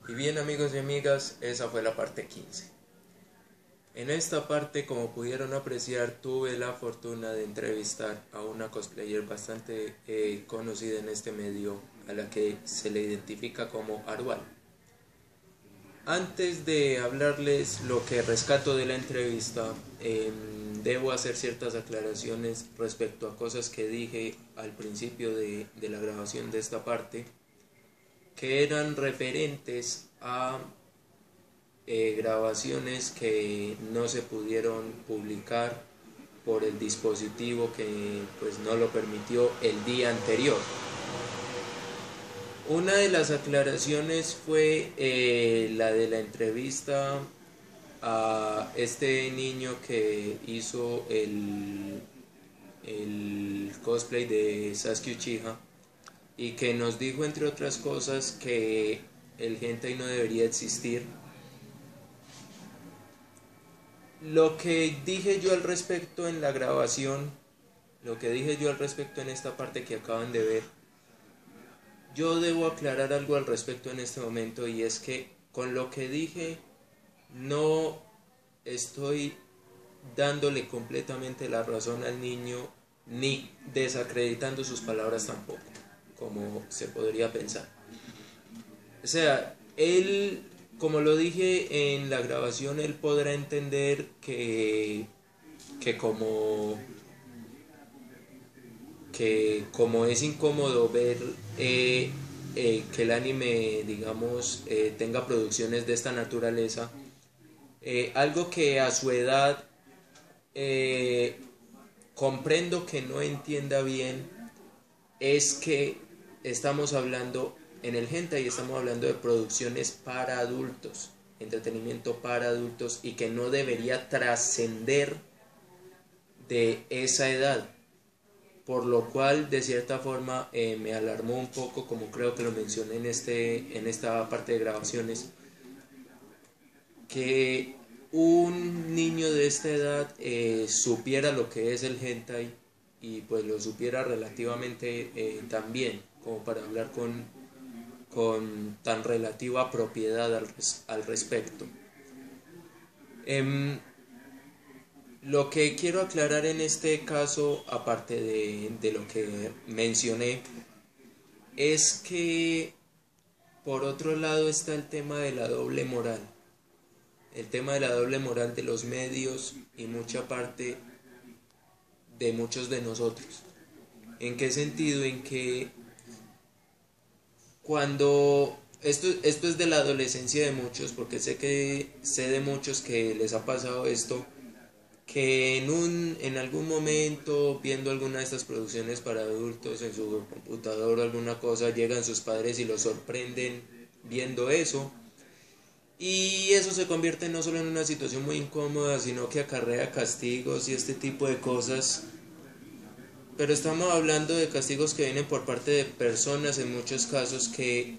Y bien, amigos y amigas, esa fue la parte 15. En esta parte, como pudieron apreciar, tuve la fortuna de entrevistar a una cosplayer bastante conocida en este medio, a la que se le identifica como Arual. Antes de hablarles lo que rescato de la entrevista, debo hacer ciertas aclaraciones respecto a cosas que dije al principio de la grabación de esta parte, que eran referentes a grabaciones que no se pudieron publicar por el dispositivo que pues no lo permitió el día anterior. Una de las aclaraciones fue la de la entrevista a este niño que hizo el cosplay de Sasuke Uchiha y que nos dijo, entre otras cosas, que el hentai no debería existir. Lo que dije yo al respecto en la grabación, lo que dije yo al respecto en esta parte que acaban de ver, yo debo aclarar algo al respecto en este momento, y es que con lo que dije no estoy dándole completamente la razón al niño ni desacreditando sus palabras tampoco, como se podría pensar. O sea, él, como lo dije en la grabación, él podrá entender que como es incómodo ver que el anime, digamos, tenga producciones de esta naturaleza, algo que a su edad comprendo que no entienda bien, es que estamos hablando en el hentai, estamos hablando de producciones para adultos, entretenimiento para adultos, y que no debería trascender de esa edad, por lo cual de cierta forma me alarmó un poco, como creo que lo mencioné en esta parte de grabaciones, que un niño de esta edad supiera lo que es el hentai, y pues lo supiera relativamente también, como para hablar con tan relativa propiedad al respecto. Lo que quiero aclarar en este caso, aparte de lo que mencioné, es que por otro lado está el tema de la doble moral. El tema de la doble moral de los medios y mucha parte de muchos de nosotros. ¿En qué sentido? En que cuando esto es de la adolescencia de muchos, porque sé de muchos que les ha pasado esto, que en algún momento, viendo alguna de estas producciones para adultos en su computador o alguna cosa, llegan sus padres y los sorprenden viendo eso, y eso se convierte no solo en una situación muy incómoda, sino que acarrea castigos y este tipo de cosas. Pero estamos hablando de castigos que vienen por parte de personas, en muchos casos, que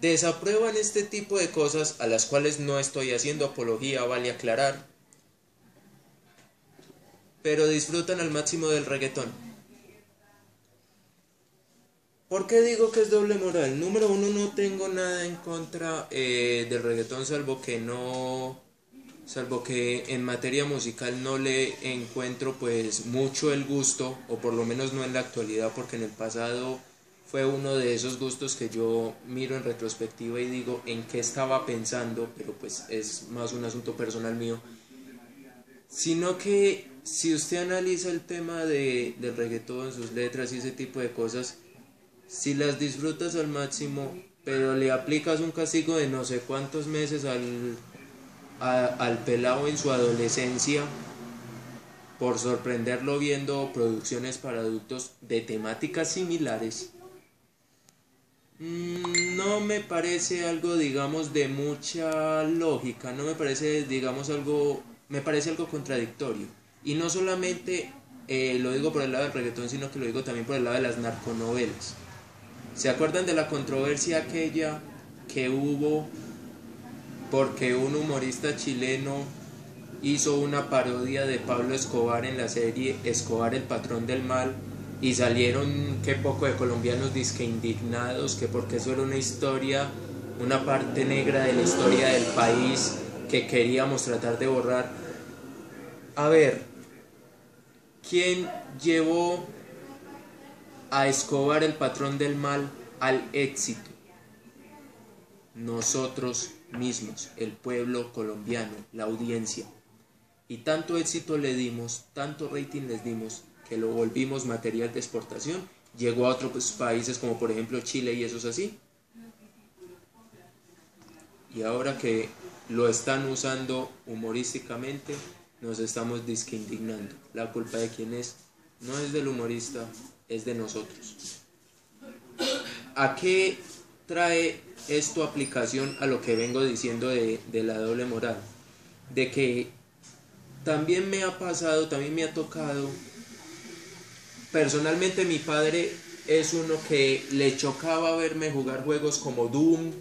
desaprueban este tipo de cosas, a las cuales no estoy haciendo apología, vale aclarar, pero disfrutan al máximo del reggaetón. ¿Por qué digo que es doble moral? Número uno, no tengo nada en contra del reggaetón, salvo que en materia musical no le encuentro pues mucho el gusto, o por lo menos no en la actualidad, porque en el pasado fue uno de esos gustos que yo miro en retrospectiva y digo en qué estaba pensando, pero pues es más un asunto personal mío. Sino que si usted analiza el tema del reggaetón, sus letras y ese tipo de cosas, si las disfrutas al máximo, pero le aplicas un castigo de no sé cuántos meses al pelado en su adolescencia por sorprenderlo viendo producciones para adultos de temáticas similares, no me parece algo, digamos, de mucha lógica, no me parece, digamos, me parece algo contradictorio. Y no solamente lo digo por el lado del reggaetón, sino que lo digo también por el lado de las narconovelas. ¿Se acuerdan de la controversia aquella que hubo porque un humorista chileno hizo una parodia de Pablo Escobar en la serie Escobar, el patrón del mal, y salieron que poco de colombianos disque indignados, que porque eso era una historia una parte negra de la historia del país que queríamos tratar de borrar. A ver, ¿quién llevó a Escobar, el patrón del mal, al éxito? Nosotros mismos, el pueblo colombiano, la audiencia. Y tanto éxito le dimos, tanto rating les dimos, que lo volvimos material de exportación. Llegó a otros países como por ejemplo Chile y eso es así. Y ahora que lo están usando humorísticamente, nos estamos indignando. La culpa de quién es, no es del humorista, es de nosotros. ¿A qué trae esto aplicación a lo que vengo diciendo de la doble moral? De que también me ha pasado, también me ha tocado. Personalmente mi padre es uno que le chocaba verme jugar juegos como Doom,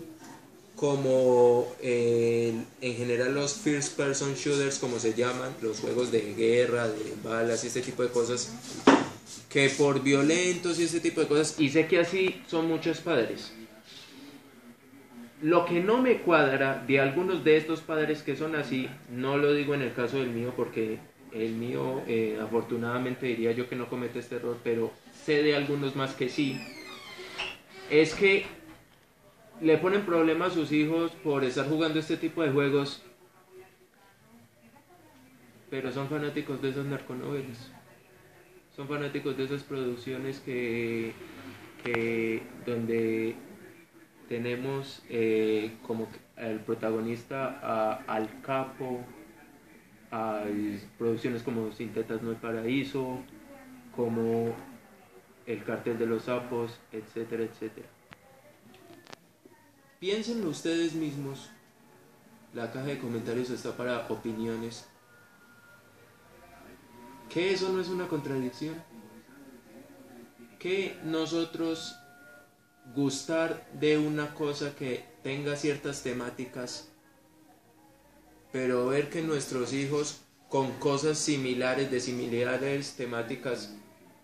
como en general los first person shooters, como se llaman, los juegos de guerra, de balas y este tipo de cosas, que por violentos y este tipo de cosas, y sé que así son muchos padres. Lo que no me cuadra de algunos de estos padres que son así, no lo digo en el caso del mío porque el mío afortunadamente diría yo que no comete este error, pero sé de algunos más que sí, es que le ponen problemas a sus hijos por estar jugando este tipo de juegos, pero son fanáticos de esas narconovelas, son fanáticos de esas producciones que donde tenemos como el protagonista al capo, hay producciones como Sin Tetas No hay Paraíso, como El Cartel de los Sapos, etcétera, etcétera. Piénsenlo ustedes mismos, la caja de comentarios está para opiniones. ¿Que eso no es una contradicción? Que nosotros gustar de una cosa que tenga ciertas temáticas, pero ver que nuestros hijos con cosas similares, de similares temáticas,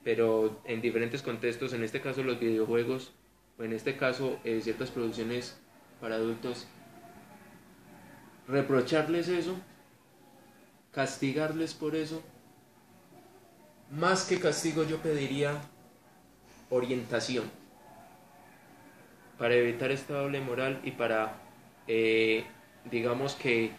pero en diferentes contextos, en este caso los videojuegos, o en este caso ciertas producciones para adultos, reprocharles eso, castigarles por eso, más que castigo yo pediría orientación, para evitar esta doble moral y para, digamos que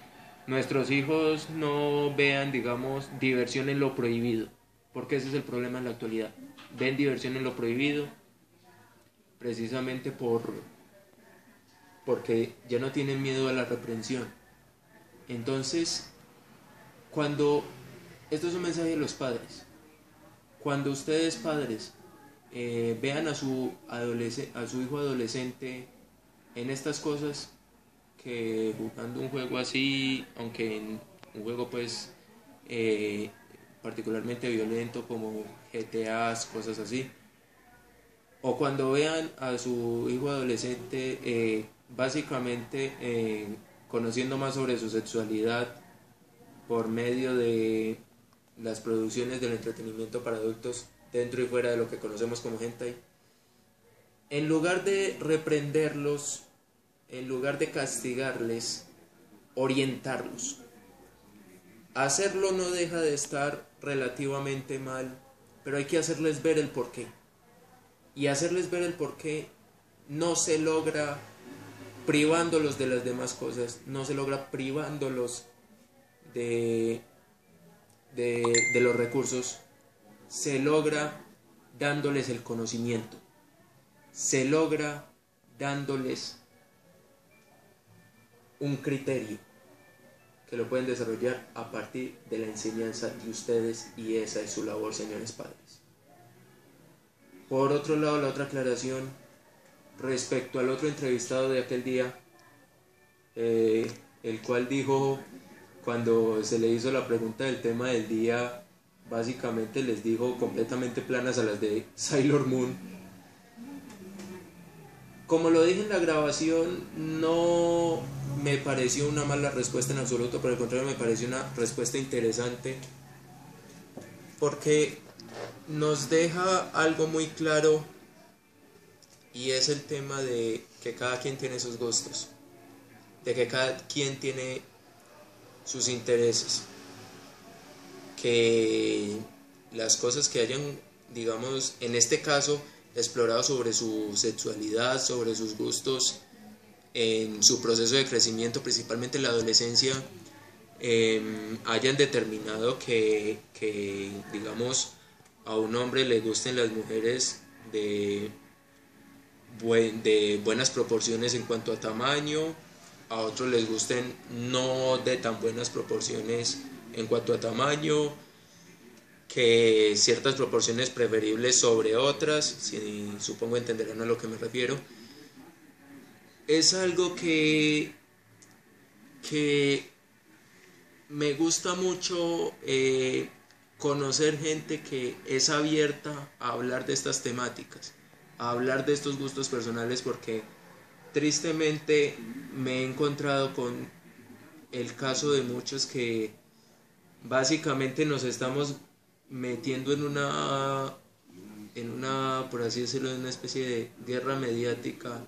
nuestros hijos no vean, digamos, diversión en lo prohibido, porque ese es el problema en la actualidad. Ven diversión en lo prohibido precisamente porque ya no tienen miedo a la reprensión. Entonces, cuando, esto es un mensaje de los padres, cuando ustedes padres vean a su hijo adolescente en estas cosas, que jugando un juego así, aunque en un juego pues particularmente violento como GTA, cosas así, o cuando vean a su hijo adolescente básicamente conociendo más sobre su sexualidad por medio de las producciones del entretenimiento para adultos dentro y fuera de lo que conocemos como hentai, en lugar de reprenderlos, en lugar de castigarles, orientarlos. Hacerlo no deja de estar relativamente mal, pero hay que hacerles ver el porqué. Y hacerles ver el porqué no se logra privándolos de las demás cosas, no se logra privándolos de los recursos, se logra dándoles el conocimiento, se logra dándoles un criterio que lo pueden desarrollar a partir de la enseñanza de ustedes, y esa es su labor, señores padres. Por otro lado, la otra aclaración respecto al otro entrevistado de aquel día, el cual dijo, cuando se le hizo la pregunta del tema del día, básicamente les dijo completamente planas a las de Sailor Moon. Como lo dije en la grabación, no me pareció una mala respuesta en absoluto, por el contrario me pareció una respuesta interesante, porque nos deja algo muy claro, y es el tema de que cada quien tiene sus gustos, de que cada quien tiene sus intereses, que las cosas que hayan, digamos, en este caso, explorado sobre su sexualidad, sobre sus gustos, en su proceso de crecimiento, principalmente en la adolescencia, hayan determinado que, digamos, a un hombre le gusten las mujeres de buenas proporciones en cuanto a tamaño, a otros les gusten no de tan buenas proporciones en cuanto a tamaño, que ciertas proporciones preferibles sobre otras, si supongo entenderán a lo que me refiero. Es algo que me gusta mucho, conocer gente que es abierta a hablar de estas temáticas, a hablar de estos gustos personales, porque tristemente me he encontrado con el caso de muchos que básicamente nos estamos metiendo en una, por así decirlo, en una especie de guerra mediática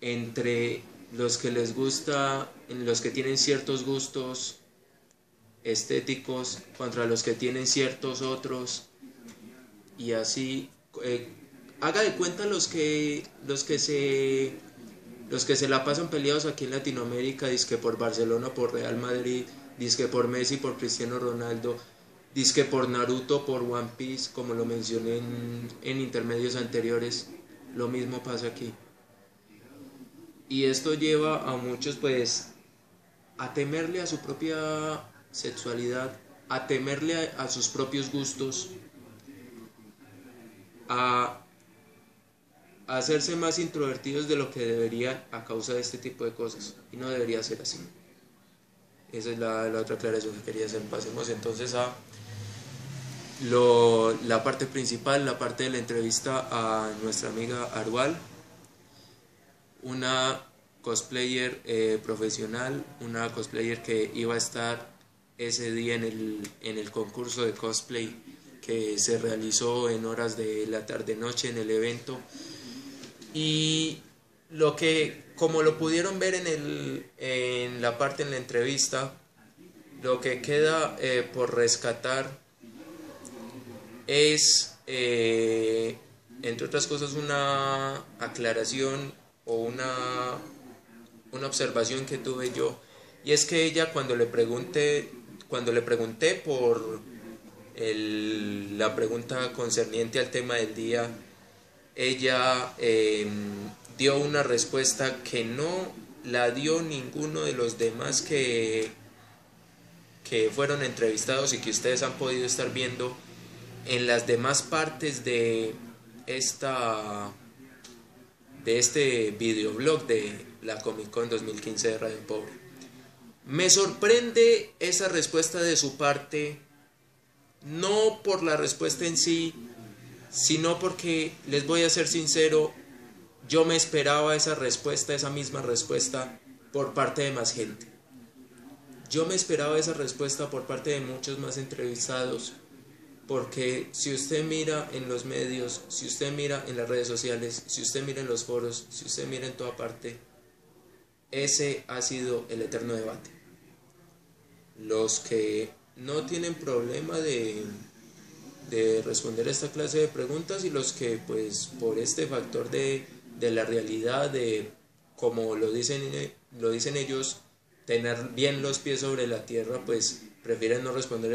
entre los que les gusta, en los que tienen ciertos gustos estéticos contra los que tienen ciertos otros, y así, haga de cuenta los que se la pasan peleados aquí en Latinoamérica, dizque por Barcelona, por Real Madrid, dizque por Messi, por Cristiano Ronaldo, dizque por Naruto, por One Piece, como lo mencioné en intermedios anteriores. Lo mismo pasa aquí, y esto lleva a muchos pues a temerle a su propia sexualidad, a temerle a sus propios gustos, a hacerse más introvertidos de lo que deberían a causa de este tipo de cosas, y no debería ser así. Esa es la otra aclaración que quería hacer. Pasemos entonces a la parte principal, la parte de la entrevista a nuestra amiga Arwal, una cosplayer profesional, una cosplayer que iba a estar ese día en el concurso de cosplay que se realizó en horas de la tarde-noche en el evento. Y como lo pudieron ver en la parte en la entrevista, lo que queda por rescatar es, entre otras cosas, una aclaración o una observación que tuve yo, y es que ella, cuando le pregunté por la pregunta concerniente al tema del día, ella dio una respuesta que no la dio ninguno de los demás que fueron entrevistados y que ustedes han podido estar viendo en las demás partes de este videoblog de la Comic Con 2015 de Radio Pobre. Me sorprende esa respuesta de su parte, no por la respuesta en sí, sino porque, les voy a ser sincero, yo me esperaba esa respuesta, esa misma respuesta, por parte de más gente. Yo me esperaba esa respuesta por parte de muchos más entrevistados, porque si usted mira en los medios, si usted mira en las redes sociales, si usted mira en los foros, si usted mira en toda parte, ese ha sido el eterno debate. Los que no tienen problema de responder esta clase de preguntas, y los que, pues, por este factor de la realidad, de como lo dicen ellos, tener bien los pies sobre la tierra, pues prefieren no responder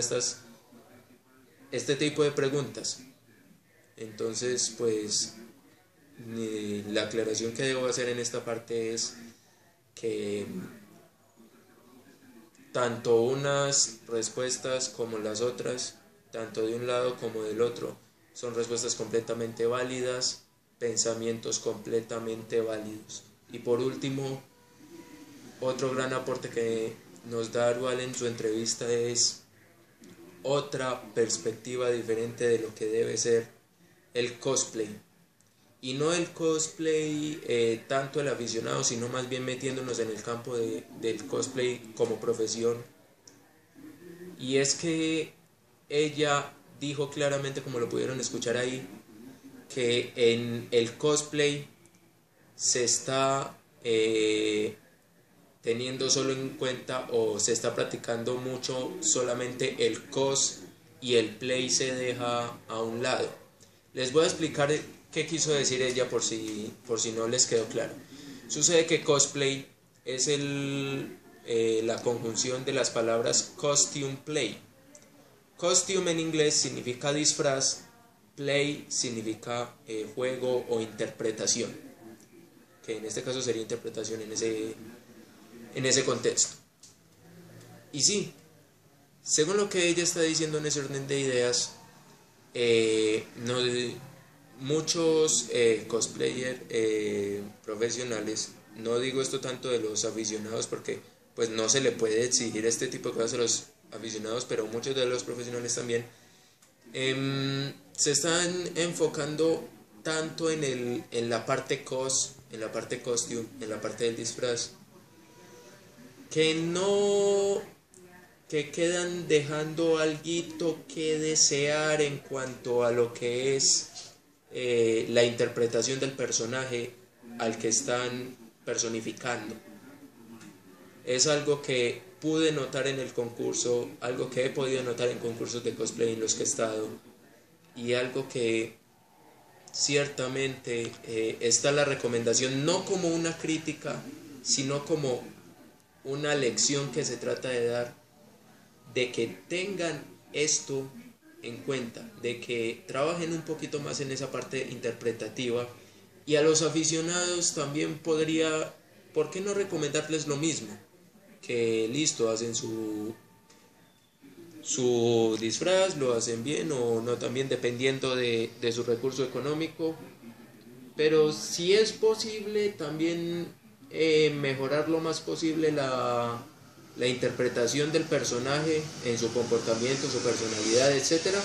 este tipo de preguntas. Entonces, pues, la aclaración que debo hacer en esta parte es que tanto unas respuestas como las otras, tanto de un lado como del otro, son respuestas completamente válidas, pensamientos completamente válidos. Y por último, otro gran aporte que nos da Arwal en su entrevista es otra perspectiva diferente de lo que debe ser el cosplay. Y no el cosplay tanto el aficionado, sino más bien metiéndonos en el campo del cosplay como profesión. Y es que ella dijo claramente, como lo pudieron escuchar ahí, que en el cosplay se está teniendo solo en cuenta o se está practicando mucho solamente el cos y el play se deja a un lado. Les voy a explicar qué quiso decir ella por si no les quedó claro. Sucede que cosplay es la conjunción de las palabras costume play. Costume en inglés significa disfraz, play significa juego o interpretación, que en este caso sería interpretación en ese contexto. Y sí, según lo que ella está diciendo en ese orden de ideas, muchos cosplayers profesionales, no digo esto tanto de los aficionados porque pues no se le puede exigir este tipo de cosas a los aficionados, pero muchos de los profesionales también se están enfocando tanto en la parte en la parte costume, en la parte del disfraz, que quedan dejando alguito que desear en cuanto a lo que es la interpretación del personaje al que están personificando. Es algo que pude notar en el concurso, algo que he podido notar en concursos de cosplay en los que he estado, y algo que ciertamente está la recomendación, no como una crítica, sino como una lección que se trata de dar, de que tengan esto en cuenta, de que trabajen un poquito más en esa parte interpretativa, y a los aficionados también podría, ¿por qué no recomendarles lo mismo? Que listo, hacen su disfraz, lo hacen bien o no también dependiendo de su recurso económico, pero si es posible también mejorar lo más posible la interpretación del personaje en su comportamiento, su personalidad, etcétera.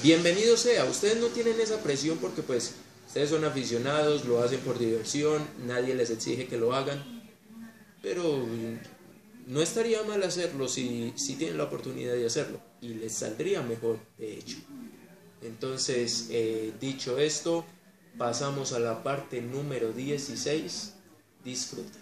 Bienvenido sea. Ustedes no tienen esa presión porque pues ustedes son aficionados, lo hacen por diversión, nadie les exige que lo hagan, pero no estaría mal hacerlo si tienen la oportunidad de hacerlo, y les saldría mejor, de hecho. Entonces, dicho esto, pasamos a la parte número 16. Disfruta.